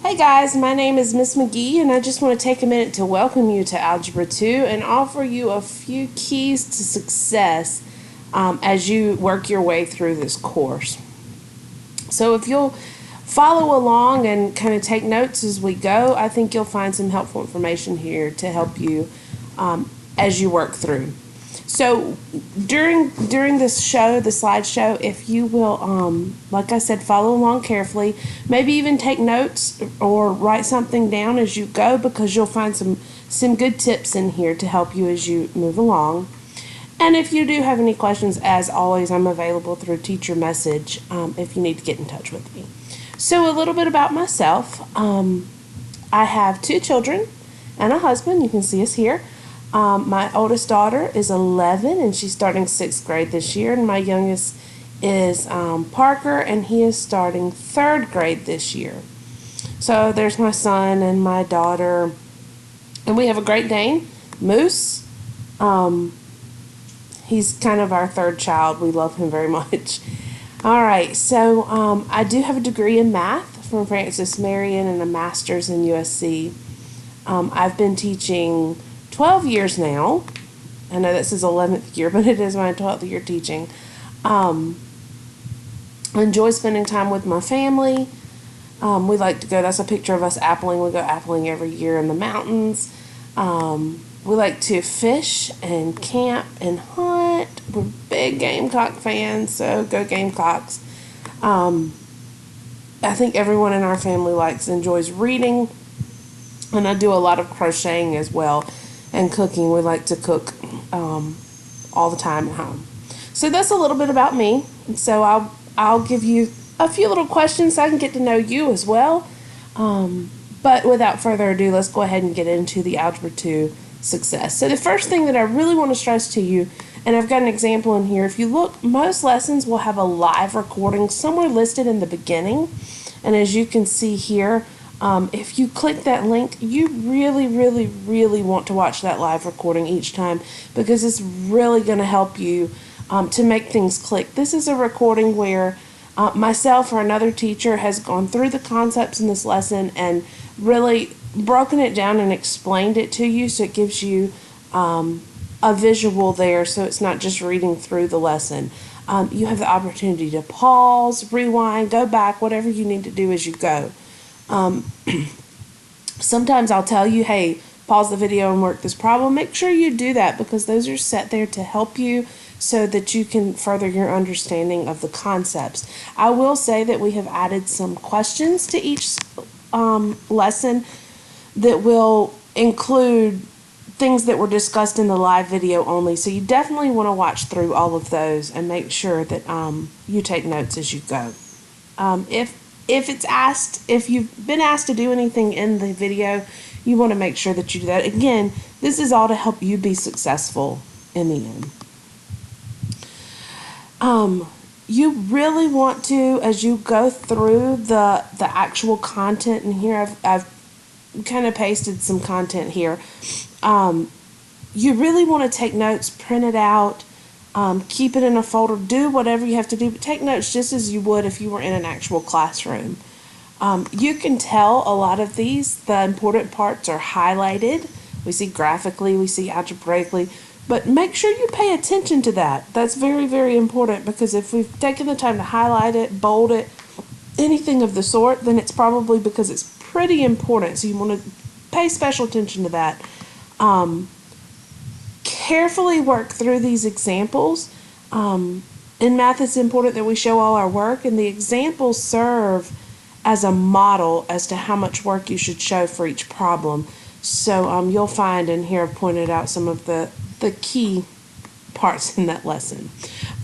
Hey guys, my name is Miss McGee and I just want to take a minute to welcome you to Algebra 2 and offer you a few keys to success as you work your way through this course. So if you'll follow along and kind of take notes as we go, I think you'll find some helpful information here to help you as you work through. So during this show, the slideshow, if you will, like I said, follow along carefully, maybe even take notes or write something down as you go, because you'll find some good tips in here to help you as you move along. And if you do have any questions, as always, I'm available through teacher message if you need to get in touch with me. So a little bit about myself. I have 2 children and a husband. You can see us here. My oldest daughter is 11 and she's starting 6th grade this year, and my youngest is Parker, and he is starting 3rd grade this year. So there's my son and my daughter, and we have a Great Dane, Moose. He's kind of our 3rd child. We love him very much. All right, so I do have a degree in math from Francis Marion and a master's in USC. I've been teaching 12 years now. I know this is 11th year, but it is my 12th year teaching. I enjoy spending time with my family. We like to go, that's a picture of us appling. We go appling every year in the mountains. We like to fish and camp and hunt. We're big Gamecock fans, so go Gamecocks. I think everyone in our family enjoys reading, and I do a lot of crocheting as well. And cooking. We like to cook all the time at home. So that's a little bit about me. So I'll give you a few little questions so I can get to know you as well. But without further ado, let's go ahead and get into the Algebra 2 success. So the first thing that I really want to stress to you, and I've got an example in here. If you look, most lessons will have a live recording somewhere listed in the beginning. And as you can see here, if you click that link, you really want to watch that live recording each time, because it's really going to help you to make things click. This is a recording where myself or another teacher has gone through the concepts in this lesson and really broken it down and explained it to you, so it gives you a visual there, so it's not just reading through the lesson. You have the opportunity to pause, rewind, go back, whatever you need to do as you go. Sometimes I'll tell you, hey, pause the video and work this problem. Make sure you do that, because those are set there to help you so that you can further your understanding of the concepts. I will say that we have added some questions to each lesson that will include things that were discussed in the live video only. So you definitely want to watch through all of those and make sure that you take notes as you go. If you've been asked to do anything in the video, you want to make sure that you do that. Again, this is all to help you be successful in the end. You really want to, as you go through the actual content, and here I've kind of pasted some content here. You really want to take notes, print it out, keep it in a folder, do whatever you have to do, but take notes just as you would if you were in an actual classroom. You can tell a lot of these, the important parts are highlighted. We see graphically, we see algebraically, but make sure you pay attention to that. That's very important, because if we've taken the time to highlight it, bold it, anything of the sort, then it's probably because it's pretty important. So you want to pay special attention to that. Carefully work through these examples. In math, it's important that we show all our work, and the examples serve as a model as to how much work you should show for each problem. So you'll find in here I've pointed out some of the key parts in that lesson.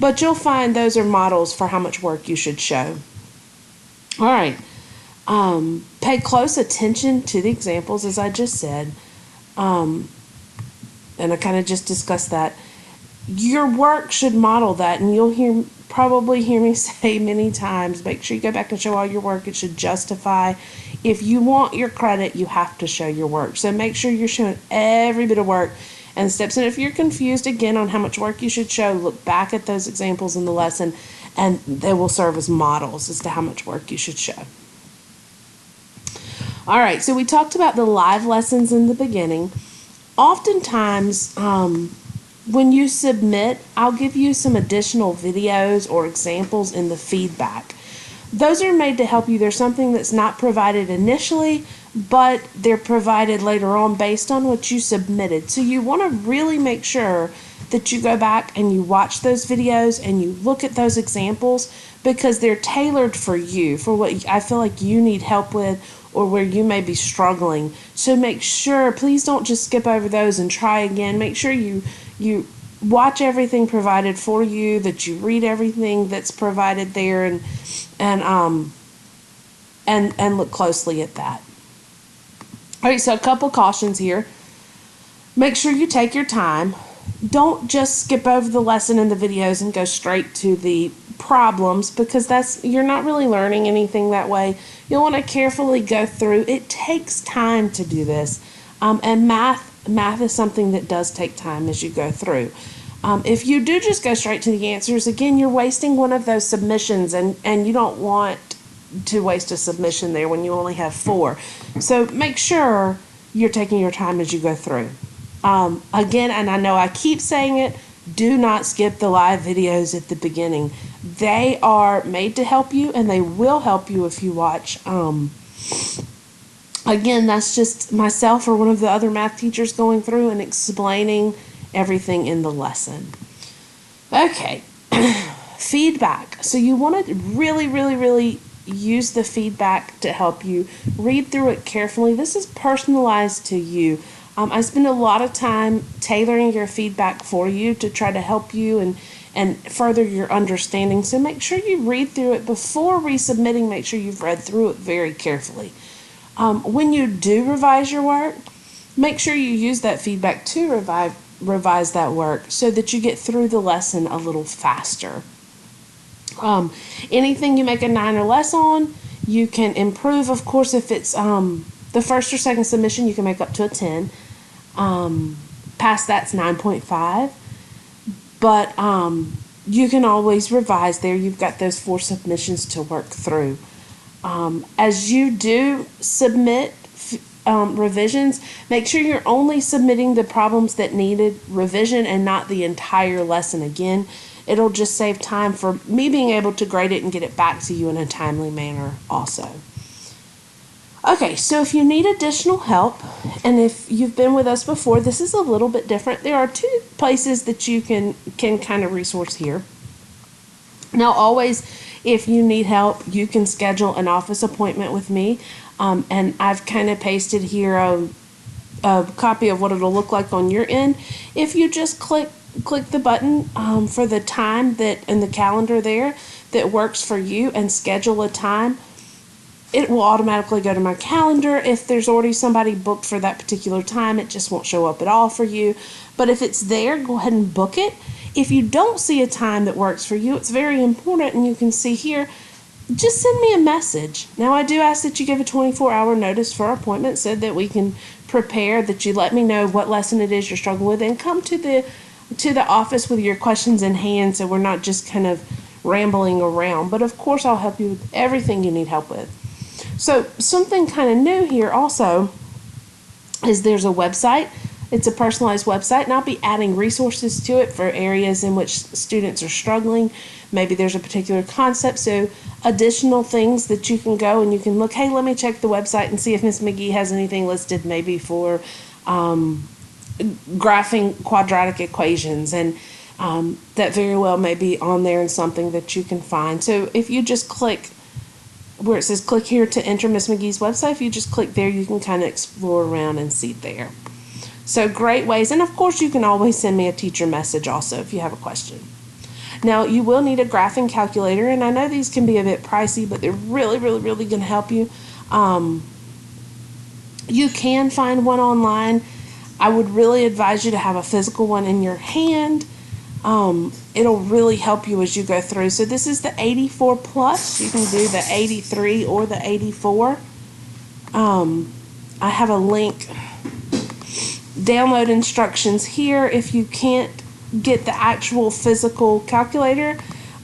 But you'll find those are models for how much work you should show. All right. Pay close attention to the examples, as I just said. And I kind of just discussed that. Your work should model that, and you'll probably hear me say many times, make sure you go back and show all your work. It should justify. If you want your credit, you have to show your work. So make sure you're showing every bit of work and steps. And if you're confused again on how much work you should show, look back at those examples in the lesson, and they will serve as models as to how much work you should show. All right, so we talked about the live lessons in the beginning. Oftentimes, when you submit, I'll give you some additional videos or examples in the feedback. Those are made to help you. There's something that's not provided initially, but they're provided later on based on what you submitted. So you want to really make sure that you go back and you watch those videos and you look at those examples, because they're tailored for you, for what I feel like you need help with or where you may be struggling. So make sure, please don't just skip over those and try again. Make sure you watch everything provided for you, that you read everything that's provided there, and look closely at that. All right, so a couple cautions here. Make sure you take your time. Don't just skip over the lesson and the videos and go straight to the problems, because you're not really learning anything that way. You'll want to carefully go through. It takes time to do this, and math is something that does take time as you go through. If you do just go straight to the answers, again, you're wasting one of those submissions, and you don't want to waste a submission there when you only have 4. So make sure you're taking your time as you go through. Again, and I know I keep saying it, do not skip the live videos at the beginning. They are made to help you, and they will help you if you watch. Again, that's just myself or one of the other math teachers going through and explaining everything in the lesson. Okay, feedback. So you want to really, really, really use the feedback to help you. Read through it carefully. This is personalized to you. I spend a lot of time tailoring your feedback for you to try to help you and further your understanding. So make sure you read through it before resubmitting. Make sure you've read through it very carefully. When you do revise your work, make sure you use that feedback to revise that work so that you get through the lesson a little faster. Anything you make a 9 or less on, you can improve. Of course, if it's the first or second submission, you can make up to a 10. Past that's 9.5. But you can always revise there. You've got those 4 submissions to work through. As you do submit revisions, make sure you're only submitting the problems that needed revision and not the entire lesson again. It'll just save time for me being able to grade it and get it back to you in a timely manner also. Okay, so if you need additional help, and if you've been with us before, this is a little bit different. There are 2 places that you can kind of resource here. Now, always, if you need help, you can schedule an office appointment with me, and I've kind of pasted here a copy of what it'll look like on your end. If you just click the button for the time that in the calendar there that works for you and schedule a time, it will automatically go to my calendar. If there's already somebody booked for that particular time, it just won't show up at all for you. But if it's there, go ahead and book it. If you don't see a time that works for you, it's very important, and you can see here, just send me a message. Now, I do ask that you give a 24-hour notice for our appointment so that we can prepare, that you let me know what lesson it is you're struggling with, and come to the office with your questions in hand, so we're not just kind of rambling around. But of course, I'll help you with everything you need help with. So something kind of new here also is there's a website. It's a personalized website, and I'll be adding resources to it for areas in which students are struggling. Maybe there's a particular concept, so additional things that you can go and you can look, hey, let me check the website and see if Ms. McGee has anything listed maybe for graphing quadratic equations, and that very well may be on there and something that you can find. So if you just click where it says click here to enter Ms. McGee's website, if you just click there, you can kind of explore around and see there. So great ways. And of course, you can always send me a teacher message also if you have a question. Now, you will need a graphing calculator, and I know these can be a bit pricey, but they're really, really, really going to help you. You can find one online. I would really advise you to have a physical one in your hand. It'll really help you as you go through. So this is the 84 plus. You can do the 83 or the 84. I have a link. Download instructions here. If you can't get the actual physical calculator,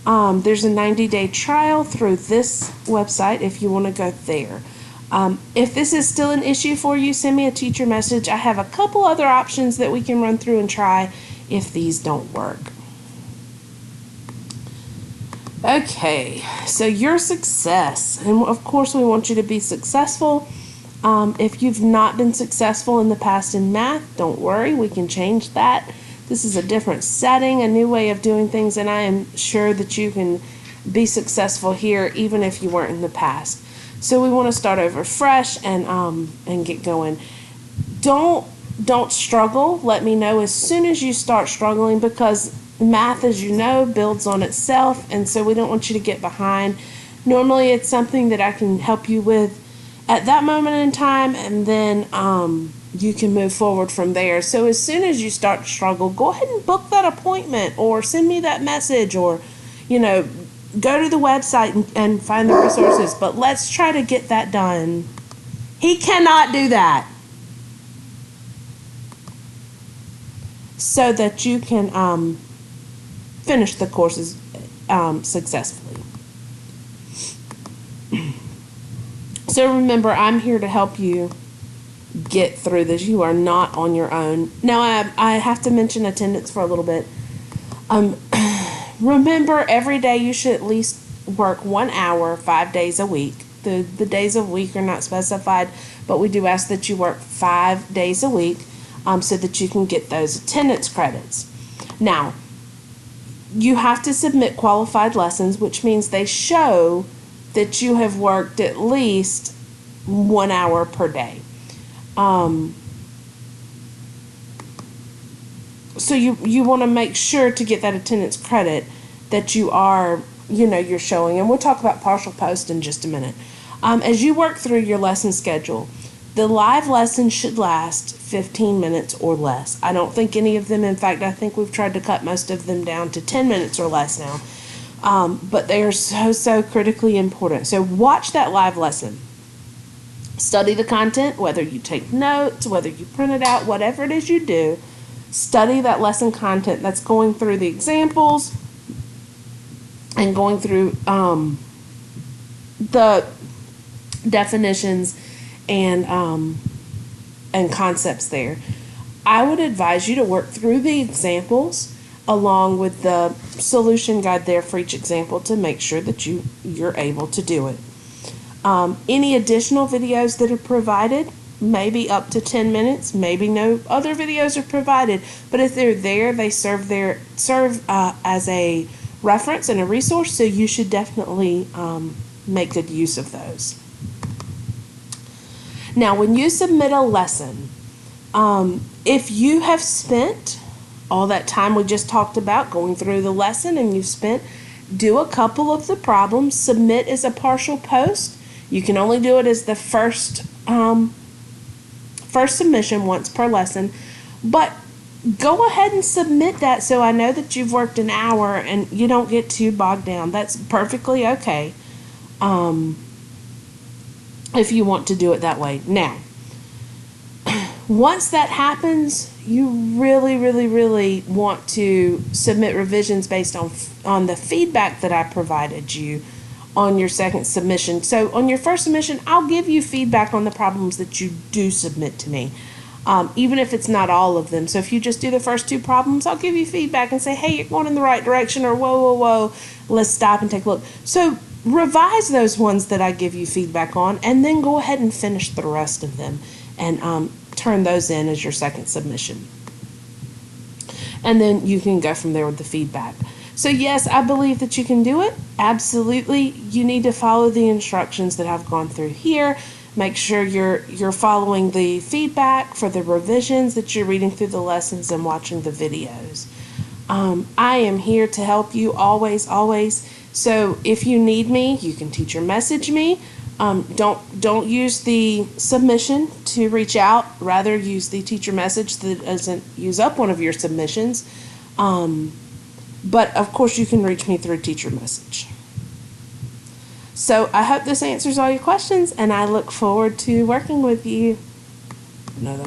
there's a 90-day trial through this website if you want to go there. If this is still an issue for you, send me a teacher message. I have a couple other options that we can run through and try if these don't work. Okay, so your success, and of course we want you to be successful. If you've not been successful in the past in math, don't worry, we can change that. This is a different setting, a new way of doing things, and I am sure that you can be successful here even if you weren't in the past. So we want to start over fresh and get going. Don't struggle. Let me know as soon as you start struggling, because math, as you know, builds on itself, and so we don't want you to get behind. Normally it's something that I can help you with at that moment in time, and then you can move forward from there. So as soon as you start to struggle, go ahead and book that appointment, or send me that message, or go to the website and find the resources. But let's try to get that done. He cannot do that. So that you can finish the courses successfully. So remember, I'm here to help you get through this. You are not on your own. Now, I have to mention attendance for a little bit. Remember, every day you should at least work 1 hour, 5 days a week. The days of week are not specified, but we do ask that you work 5 days a week so that you can get those attendance credits. Now, you have to submit qualified lessons, which means they show that you have worked at least 1 hour per day. So you want to make sure to get that attendance credit that you are, you're showing. And we'll talk about partial post in just a minute. As you work through your lesson schedule, the live lessons should last 15 minutes or less. I don't think any of them, in fact, I think we've tried to cut most of them down to 10 minutes or less now. But they are so critically important. So watch that live lesson. Study the content, whether you take notes, whether you print it out, whatever it is you do. Study that lesson content that's going through the examples and going through the definitions and concepts there. I would advise you to work through the examples along with the solution guide there for each example to make sure that you're able to do it. Any additional videos that are provided, maybe up to 10 minutes, maybe no other videos are provided, but if they're there, they serve as a reference and a resource, so you should definitely make good use of those. Now, when you submit a lesson, if you have spent all that time we just talked about going through the lesson and you've do a couple of the problems, submit as a partial post. You can only do it as the first submission once per lesson, but go ahead and submit that so I know that you've worked an hour and you don't get too bogged down. That's perfectly okay if you want to do it that way. Now, once that happens, you really want to submit revisions based on the feedback that I provided you on your second submission. So on your first submission, I'll give you feedback on the problems that you do submit to me, even if it's not all of them. So if you just do the first 2 problems, I'll give you feedback and say, hey, you're going in the right direction, or whoa, let's stop and take a look. So revise those ones that I give you feedback on, and then go ahead and finish the rest of them and turn those in as your second submission. And then you can go from there with the feedback. So yes, I believe that you can do it. Absolutely. You need to follow the instructions that I've gone through here. Make sure you're following the feedback for the revisions, that you're reading through the lessons and watching the videos. I am here to help you always. So if you need me, you can teacher message me. Don't use the submission to reach out. Rather, use the teacher message that doesn't use up one of your submissions. But of course, you can reach me through teacher message. So I hope this answers all your questions, and I look forward to working with you. No, that